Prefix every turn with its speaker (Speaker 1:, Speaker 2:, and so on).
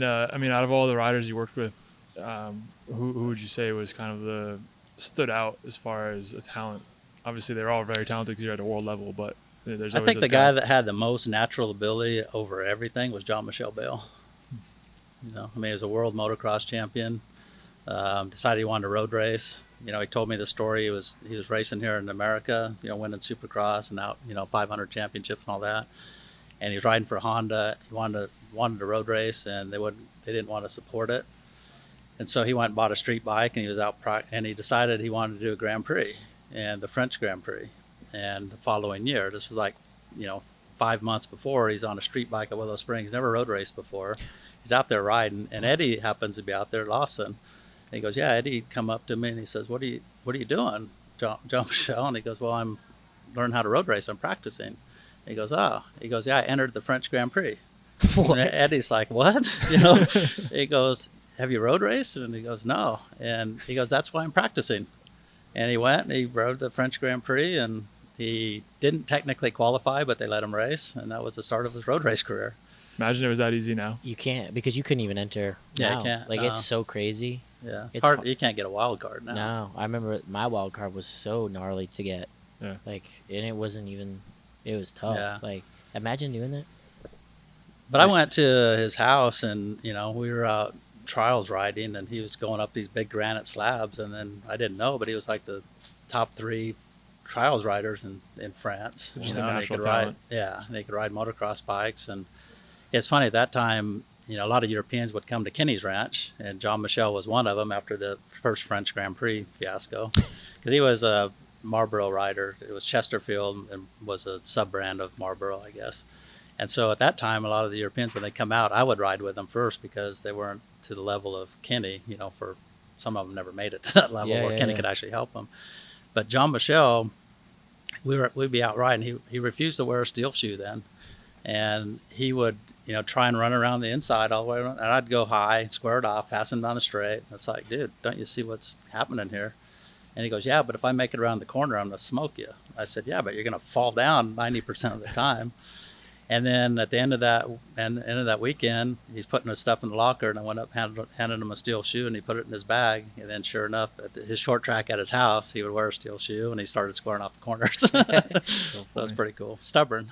Speaker 1: I mean, out of all the riders you worked with, who would you say was kind of stood out as far as a talent? Obviously, they're all very talented because you're at a world level, but there's
Speaker 2: I
Speaker 1: always
Speaker 2: think
Speaker 1: those
Speaker 2: the guy
Speaker 1: guys.
Speaker 2: that had the most natural ability over everything was Jean-Michel Bayle. You know, I mean, he was a world motocross champion. Decided he wanted to road race. You know, he told me the story. He was racing here in America. You know, winning Supercross and out. You know, 500 championships and all that. And he was riding for Honda. He wanted to road race, and they didn't want to support it. And so he went and bought a street bike, and he was out and he decided he wanted to do a Grand Prix, and the French Grand Prix. And the following year, this was like, 5 months before, he's on a street bike at Willow Springs, never road raced before. He's out there riding, and Eddie happens to be out there, Lawson. And he goes, yeah, Eddie come up to me and he says, what are you doing, Jean-Michel? And he goes, well, I'm learning how to road race. I'm practicing. He goes, oh. He goes, yeah, I entered the French Grand Prix. And Eddie's like, what? He goes, have you road raced? And he goes, no. And he goes, that's why I'm practicing. And he went and he rode the French Grand Prix, and he didn't technically qualify, but they let him race, and that was the start of his road race career.
Speaker 1: Imagine it was that easy now.
Speaker 3: You can't, because you couldn't even enter
Speaker 2: Yeah,
Speaker 3: now.
Speaker 2: you can't.
Speaker 3: Like,
Speaker 2: No.
Speaker 3: it's so crazy.
Speaker 2: Yeah,
Speaker 3: It's
Speaker 2: hard.
Speaker 3: hard.
Speaker 2: You can't get a wild card now.
Speaker 3: No, I remember my wild card was so gnarly to get.
Speaker 1: Yeah.
Speaker 3: Like, and it wasn't even, it was tough.
Speaker 2: Yeah.
Speaker 3: Like, imagine doing that.
Speaker 2: But I went to his house, and we were out trials riding, and he was going up these big granite slabs, and then I didn't know, but he was like the top 3 trials riders in France.
Speaker 1: Just a
Speaker 2: and
Speaker 1: natural
Speaker 2: they could
Speaker 1: talent.
Speaker 2: and they could ride motocross bikes. And it's funny, at that time, a lot of Europeans would come to Kenny's ranch, and Jean-Michel was one of them after the first French Grand Prix fiasco, because he was a Marlboro rider. It was Chesterfield, and was a sub-brand of Marlboro, I guess. And so at that time, a lot of the Europeans, when they come out, I would ride with them first, because they weren't to the level of Kenny. For some of them never made it to that level where Kenny could actually help them. But Jean-Michel, we'd be out riding. He refused to wear a steel shoe then, and he would try and run around the inside all the way around, and I'd go high, square it off, pass him down the straight. It's like, dude, don't you see what's happening here? And he goes, yeah, but if I make it around the corner, I'm gonna smoke you. I said, yeah, but you're gonna fall down 90% of the time. And then at the end of that weekend, he's putting his stuff in the locker, and I went up, handed him a steel shoe, and he put it in his bag. And then, sure enough, at his short track at his house, he would wear a steel shoe, and he started squaring off the corners. So it's pretty cool. Stubborn.